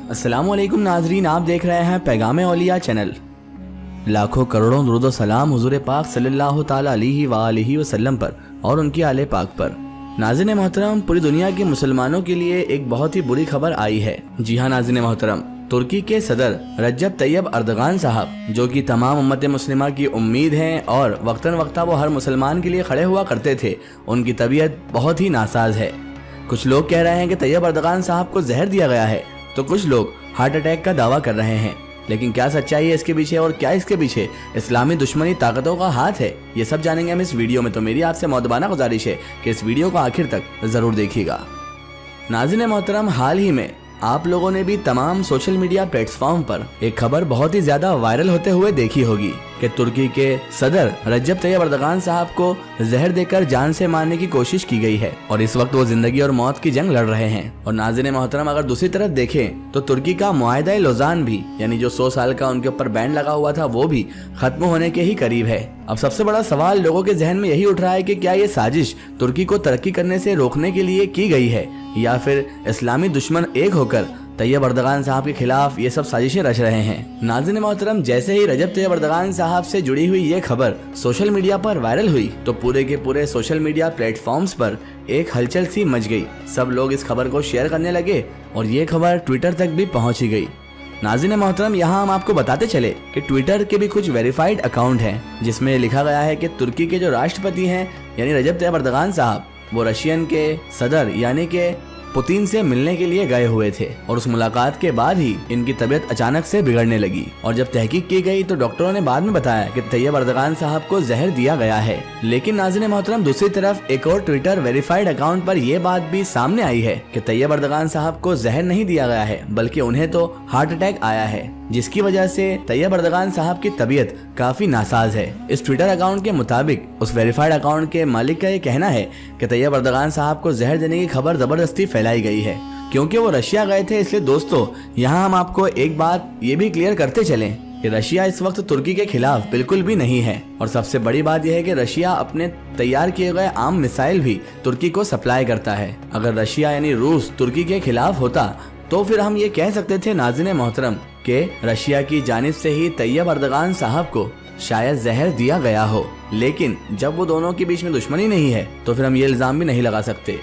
अस्सलाम वालेकुम नाजरीन, आप देख रहे हैं पैगाम औलिया चैनल। लाखों करोड़ों दुरूद व सलाम हुजूर पाक सल्लल्लाहु ताला अलैहि व आलिहि वसल्लम पर और उनकी आले पाक पर। नाज़रीन मोहतरम, पूरी दुनिया के मुसलमानों के लिए एक बहुत ही बुरी खबर आई है। जी हाँ नाज़रीन मोहतरम, तुर्की के सदर रजब तैयब अर्दगान साहब, जो कि तमाम उम्मत मुस्लिमा की उम्मीद हैं और वक्तन वक्ता वो हर मुसलमान के लिए खड़े हुआ करते थे, उनकी तबीयत बहुत ही नासाज है। कुछ लोग कह रहे हैं कि तैयब अर्दगान साहब को जहर दिया गया है, तो कुछ लोग हार्ट अटैक का दावा कर रहे हैं। लेकिन क्या सच्चाई है इसके पीछे और क्या इसके पीछे इस्लामी दुश्मनी ताकतों का हाथ है, ये सब जानेंगे हम इस वीडियो में। तो मेरी आपसे मौदबाना गुजारिश है कि इस वीडियो को आखिर तक जरूर देखिएगा। नाज़रीन मोहतरम, हाल ही में आप लोगों ने भी तमाम सोशल मीडिया प्लेटफॉर्म पर एक खबर बहुत ही ज्यादा वायरल होते हुए देखी होगी कि तुर्की के सदर रजब तैयब अर्दगान साहब को जहर देकर जान से मारने की कोशिश की गई है और इस वक्त वो जिंदगी और मौत की जंग लड़ रहे हैं। और नाज़रीन मोहतरम, अगर दूसरी तरफ देखें तो तुर्की का मुआहिदा लौज़ान भी, यानी जो 100 साल का उनके ऊपर बैन लगा हुआ था, वो भी खत्म होने के ही करीब है। अब सबसे बड़ा सवाल लोगों के जहन में यही उठ रहा है कि क्या ये साजिश तुर्की को तरक्की करने से रोकने के लिए की गई है या फिर इस्लामी दुश्मन एक होकर तैयब अर्दगान साहब के खिलाफ ये सब साजिशें रच रहे हैं। नाज़रीन मोहतरम, जैसे ही रजब तैयब अर्दगान साहब से जुड़ी हुई ये खबर सोशल मीडिया पर वायरल हुई तो पूरे के पूरे सोशल मीडिया प्लेटफॉर्म्स पर एक हलचल सी मच गई। सब लोग इस खबर को शेयर करने लगे और ये खबर ट्विटर तक भी पहुंची गई। नाज़रीन मोहतरम, यहाँ हम आपको बताते चले कि ट्विटर के भी कुछ वेरीफाइड अकाउंट हैं जिसमें लिखा गया है कि तुर्की के जो राष्ट्रपति हैं यानी रजब तैयब अर्दगान साहब, वो रशियन के सदर यानी कि पुतिन से मिलने के लिए गए हुए थे और उस मुलाकात के बाद ही इनकी तबीयत अचानक से बिगड़ने लगी। और जब तहकीक की गई तो डॉक्टरों ने बाद में बताया कि तैयब अर्दगान साहब को जहर दिया गया है। लेकिन नाज़रीन मोहतरम, दूसरी तरफ एक और ट्विटर वेरीफाइड अकाउंट पर यह बात भी सामने आई है कि तैयब अर्दगान साहब को जहर नहीं दिया गया है, बल्कि उन्हें तो हार्ट अटैक आया है, जिसकी वजह से तैयब अर्दगान साहब की तबीयत काफी नासाज है। इस ट्विटर अकाउंट के मुताबिक उस वेरीफाइड अकाउंट के मालिक का ये कहना है कि तैयब अर्दगान साहब को जहर देने की खबर जबरदस्ती फैलाई गई है क्योंकि वो रशिया गए थे। इसलिए दोस्तों, यहाँ हम आपको एक बात ये भी क्लियर करते चलें कि रशिया इस वक्त तुर्की के खिलाफ बिल्कुल भी नहीं है। और सबसे बड़ी बात यह है कि रशिया अपने तैयार किए गए आम मिसाइल भी तुर्की को सप्लाई करता है। अगर रशिया यानी रूस तुर्की के खिलाफ होता तो फिर हम ये कह सकते थे नाज़रीन मोहतरम कि रशिया की जानिब से ही तैयब अर्दगान साहब को शायद जहर दिया गया हो। लेकिन जब वो दोनों के बीच में दुश्मनी नहीं है तो फिर हम ये इल्जाम भी नहीं लगा सकते।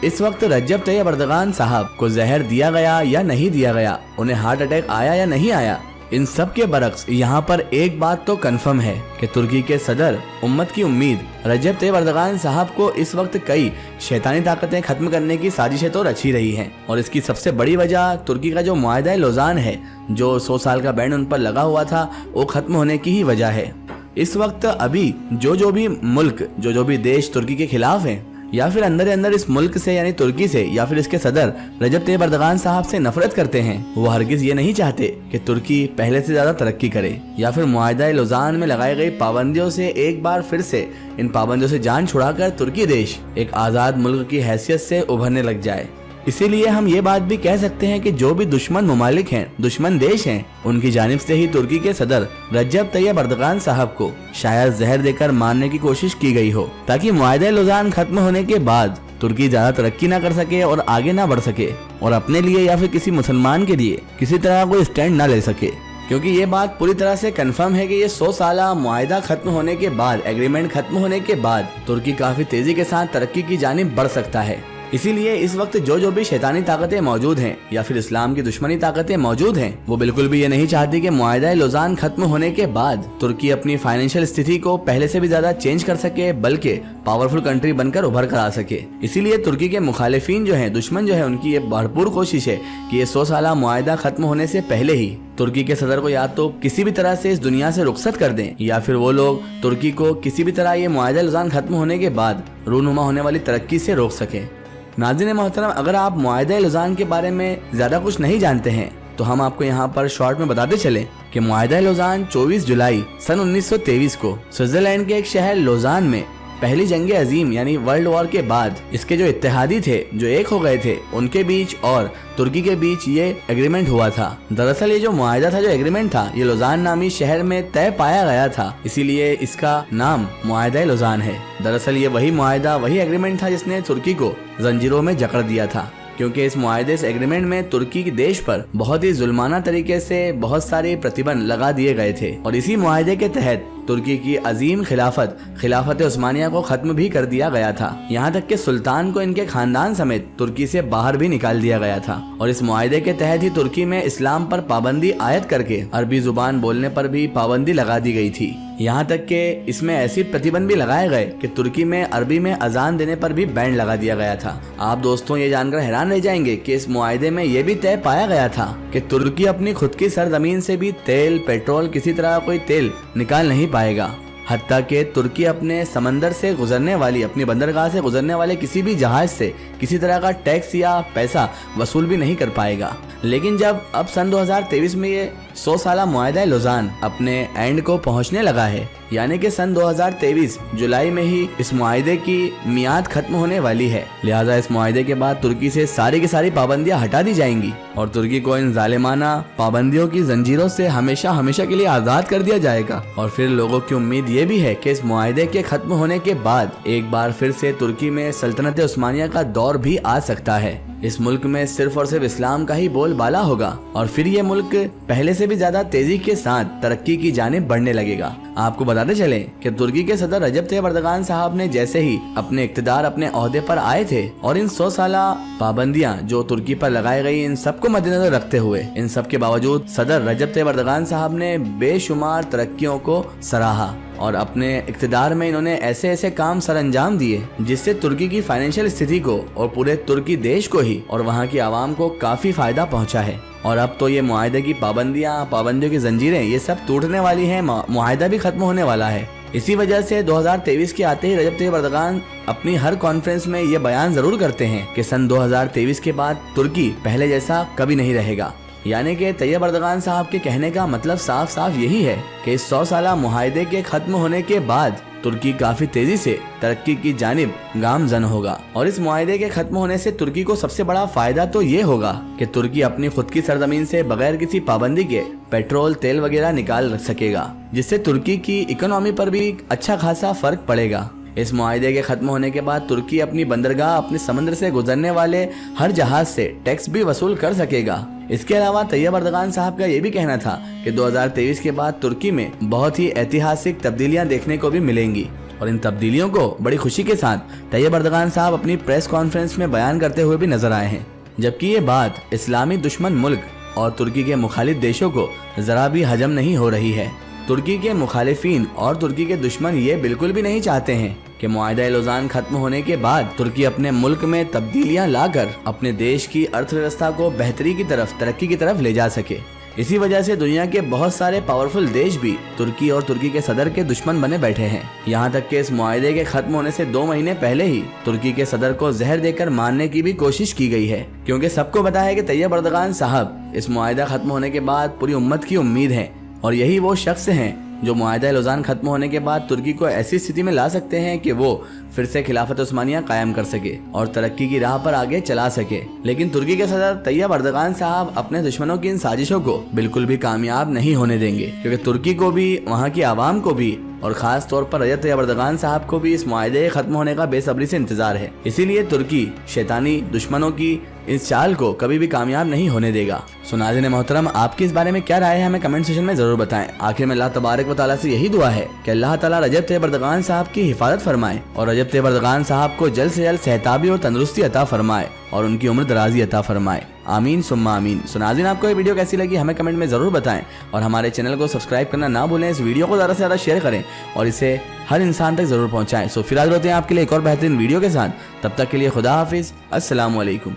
इस वक्त रजब तैयब अर्दगान साहब को जहर दिया गया या नहीं दिया गया, उन्हें हार्ट अटैक आया या नहीं आया, इन सब के बरक्स यहाँ पर एक बात तो कंफर्म है कि तुर्की के सदर उम्मत की उम्मीद रजब तैयब अर्दगान साहब को इस वक्त कई शैतानी ताकतें खत्म करने की साजिशें तो रची रही हैं। और इसकी सबसे बड़ी वजह तुर्की का जो मुआहिदा लौज़ान है, जो 100 साल का बैन उन पर लगा हुआ था, वो खत्म होने की ही वजह है। इस वक्त अभी जो भी मुल्क, जो भी देश तुर्की के खिलाफ हैं या फिर अंदर इस मुल्क से यानी तुर्की से या फिर इसके सदर रजब तैयब अर्दगान साहब से नफरत करते हैं, वो हरगिज ये नहीं चाहते कि तुर्की पहले से ज्यादा तरक्की करे या फिर मुआहिदा लौज़ान में लगाई गई पाबंदियों से एक बार फिर से इन पाबंदियों से जान छुड़ाकर तुर्की देश एक आज़ाद मुल्क की हैसियत से उभरने लग जाए। इसीलिए हम ये बात भी कह सकते हैं कि जो भी दुश्मन ममालिक हैं, दुश्मन देश हैं, उनकी जानिब से ही तुर्की के सदर रजब तैयब अर्दगान साहब को शायद जहर देकर मारने की कोशिश की गई हो, ताकि मुआहिदा लौज़ान खत्म होने के बाद तुर्की ज्यादा तरक्की ना कर सके और आगे ना बढ़ सके और अपने लिए या फिर किसी मुसलमान के लिए किसी तरह कोई स्टैंड ना ले सके। क्योंकि ये बात पूरी तरह से कंफर्म है कि ये 100 साला मुआहिदा खत्म होने के बाद, एग्रीमेंट खत्म होने के बाद तुर्की काफी तेजी के साथ तरक्की की जानिब बढ़ सकता है। इसीलिए इस वक्त जो भी शैतानी ताकतें मौजूद हैं या फिर इस्लाम की दुश्मनी ताकतें मौजूद हैं, वो बिल्कुल भी ये नहीं चाहती कि मुआहिदा लौज़ान खत्म होने के बाद तुर्की अपनी फाइनेंशियल स्थिति को पहले से भी ज्यादा चेंज कर सके, बल्कि पावरफुल कंट्री बनकर उभर कर आ सके। इसीलिए तुर्की के मुखालिफिन जो है, दुश्मन जो है, उनकी ये भरपूर कोशिश है कि ये 100 साला मुआहिदा खत्म होने से पहले ही तुर्की के सदर को या तो किसी भी तरह से इस दुनिया से रुखसत कर दें या फिर वो लोग तुर्की को किसी भी तरह ये मुआहिदा लौज़ान खत्म होने के बाद रूनुमा होने वाली तरक्की से रोक सके। नाज़रीन मोहतरम, अगर आप मुआहिदा लौज़ान के बारे में ज़्यादा कुछ नहीं जानते हैं तो हम आपको यहाँ पर शॉर्ट में बताते चलें कि मुआहिदा लौज़ान 24 जुलाई सन 1923 को स्विट्जरलैंड के एक शहर लौज़ान में पहली जंग अजीम यानी वर्ल्ड वॉर के बाद इसके जो इत्तेहादी थे, जो एक हो गए थे, उनके बीच और तुर्की के बीच ये एग्रीमेंट हुआ था। दरअसल ये जो मुआहिदा था, जो एग्रीमेंट था, ये लौज़ान नामी शहर में तय पाया गया था, इसीलिए इसका नाम मुआहिदा लौज़ान है। दरअसल ये वही मुआहिदा, वही एग्रीमेंट था जिसने तुर्की को जंजीरों में जकड़ दिया था। क्योंकि इस मुआहदे से एग्रीमेंट में तुर्की के देश पर बहुत ही जुल्माना तरीके से बहुत सारे प्रतिबंध लगा दिए गए थे और इसी मुआहदे के तहत तुर्की की अजीम खिलाफत उस्मानिया को खत्म भी कर दिया गया था। यहाँ तक कि सुल्तान को इनके खानदान समेत तुर्की से बाहर भी निकाल दिया गया था और इस मुआहदे के तहत ही तुर्की में इस्लाम पर पाबंदी आयद करके अरबी जुबान बोलने पर भी पाबंदी लगा दी गई थी। यहाँ तक कि इसमें ऐसी प्रतिबंध भी लगाए गए कि तुर्की में अरबी में अजान देने पर भी बैन लगा दिया गया था। आप दोस्तों ये जानकर हैरान रह जाएंगे कि इस मुआहदे में ये भी तय पाया गया था कि तुर्की अपनी खुद की सरजमीन से भी तेल, पेट्रोल, किसी तरह कोई तेल निकाल नहीं पाएगा। हत्ता कि तुर्की अपने समंदर से गुजरने वाली, अपनी बंदरगाह से गुजरने वाले किसी भी जहाज से किसी तरह का टैक्स या पैसा वसूल भी नहीं कर पाएगा। लेकिन जब अब सन 2023 में ये 100 साला मुआहदा लौज़ान अपने एंड को पहुंचने लगा है, यानी कि सन 2023 जुलाई में ही इस मुआहदे की मियाद खत्म होने वाली है। लिहाजा इस मुआहदे के बाद तुर्की से सारी की सारी पाबंदियां हटा दी जाएंगी और तुर्की को इन जालिमाना पाबंदियों की जंजीरों से हमेशा हमेशा के लिए आज़ाद कर दिया जाएगा। और फिर लोगों की उम्मीद ये भी है कि इस मुआहदे के खत्म होने के बाद एक बार फिर से तुर्की में सल्तनत उस्मानिया का दौर भी आ सकता है। इस मुल्क में सिर्फ और सिर्फ इस्लाम का ही बोलबाला होगा और फिर ये मुल्क पहले से भी ज्यादा तेजी के साथ तरक्की की जानिब बढ़ने लगेगा। आपको बताते चलें कि तुर्की के सदर रजब तैयब अर्दगान साहब ने जैसे ही अपने इक़्तिदार अपने ओहदे पर आए थे और इन 100 साला पाबंदियां जो तुर्की पर लगाई गई इन सबको मद्देनजर रखते हुए इन सब के बावजूद सदर रजब तैयब अर्दगान साहब ने बेशुमार तरक्कियों को सराहा और अपने इक़्तिदार में इन्होंने ऐसे ऐसे काम सर अंजाम दिए जिससे तुर्की की फाइनेंशियल स्थिति को और पूरे तुर्की देश को ही और वहाँ की आवाम को काफी फायदा पहुँचा है। और अब तो ये मुआहदे की पाबंदियों की जंजीरें ये सब टूटने वाली हैं, मुआहदा भी खत्म होने वाला है। इसी वजह से 2023 के आते ही रजब तैयब अर्दगान अपनी हर कॉन्फ्रेंस में ये बयान जरूर करते हैं कि सन 2023 के बाद तुर्की पहले जैसा कभी नहीं रहेगा। यानी कि तैयब अर्दगान साहब के कहने का मतलब साफ साफ यही है कि इस 100 साला मुआहदे के खत्म होने के बाद तुर्की काफी तेजी से तरक्की की जानिब गामजन होगा। और इस मुआहदे के खत्म होने से तुर्की को सबसे बड़ा फायदा तो ये होगा कि तुर्की अपनी खुद की सरजमीन से बगैर किसी पाबंदी के पेट्रोल, तेल वगैरह निकाल सकेगा, जिससे तुर्की की इकोनॉमी पर भी अच्छा खासा फर्क पड़ेगा। इस मुआहदे के खत्म होने के बाद तुर्की अपनी बंदरगाह, अपने समुद्र से गुजरने वाले हर जहाज से टैक्स भी वसूल कर सकेगा। इसके अलावा तैयब अर्दगान साहब का ये भी कहना था कि 2023 के बाद तुर्की में बहुत ही ऐतिहासिक तब्दीलियां देखने को भी मिलेंगी और इन तब्दीलियों को बड़ी खुशी के साथ तैयब अर्दगान साहब अपनी प्रेस कॉन्फ्रेंस में बयान करते हुए भी नजर आए हैं। जबकि ये बात इस्लामी दुश्मन मुल्क और तुर्की के मुखालिफ देशों को जरा भी हजम नहीं हो रही है। तुर्की के मुखालिफिन और तुर्की के दुश्मन ये बिल्कुल भी नहीं चाहते हैं कि मुआहदा लौज़ान खत्म होने के बाद तुर्की अपने मुल्क में तब्दीलियां लाकर अपने देश की अर्थव्यवस्था को बेहतरी की तरफ, तरक्की की तरफ ले जा सके। इसी वजह से दुनिया के बहुत सारे पावरफुल देश भी तुर्की और तुर्की के सदर के दुश्मन बने बैठे हैं। यहाँ तक कि इस मुआहदे के खत्म होने से 2 महीने पहले ही तुर्की के सदर को जहर देकर मारने की भी कोशिश की गई है, क्योंकि सबको पता है कि तैयब अर्दगान साहब इस मुआहदा खत्म होने के बाद पूरी उम्मत की उम्मीद है और यही वो शख्स हैं जो मुआहदा लौज़ान खत्म होने के बाद तुर्की को ऐसी स्थिति में ला सकते हैं कि वो फिर से खिलाफत उस्मानिया कायम कर सके और तरक्की की राह पर आगे चला सके। लेकिन तुर्की के सदर तैयब अर्दगान साहब अपने दुश्मनों की इन साजिशों को बिल्कुल भी कामयाब नहीं होने देंगे, क्योंकि तुर्की को भी, वहाँ की आवाम को भी और खास तौर पर रजब तैयब अर्दगान साहब को भी इस मुआहदे खत्म होने का बेसब्री से इंतजार है। इसीलिए तुर्की शैतानी दुश्मनों की इस चाल को कभी भी कामयाब नहीं होने देगा। सो नाज़रीन मोहतरम, आपकी इस बारे में क्या राय है हमें कमेंट सेक्शन में जरूर बताएं। आखिर में अल्लाह तबारक व तआला से यही दुआ है कि अल्लाह ताला रजब तैयब अर्दगान साहब की हिफाजत फरमाए और रजब तैयब अर्दगान साहब को जल्द से जल्द सेहताबी और तंदुरुस्ती अता फरमाए और उनकी उम्र दराजी अता फरमाए। आमीन सुम्मा आमीन। सो नाज़रीन, आपको ये वीडियो कैसी लगी हमें कमेंट में ज़रूर बताएं और हमारे चैनल को सब्सक्राइब करना ना भूलें। इस वीडियो को ज़्यादा से ज़्यादा शेयर करें और इसे हर इंसान तक ज़रूर पहुँचाएं। सो फिर हाज़िर होते हैं आपके लिए एक और बेहतरीन वीडियो के साथ। तब तक के लिए खुदा हाफिज़, अस्सलामु अलैकुम।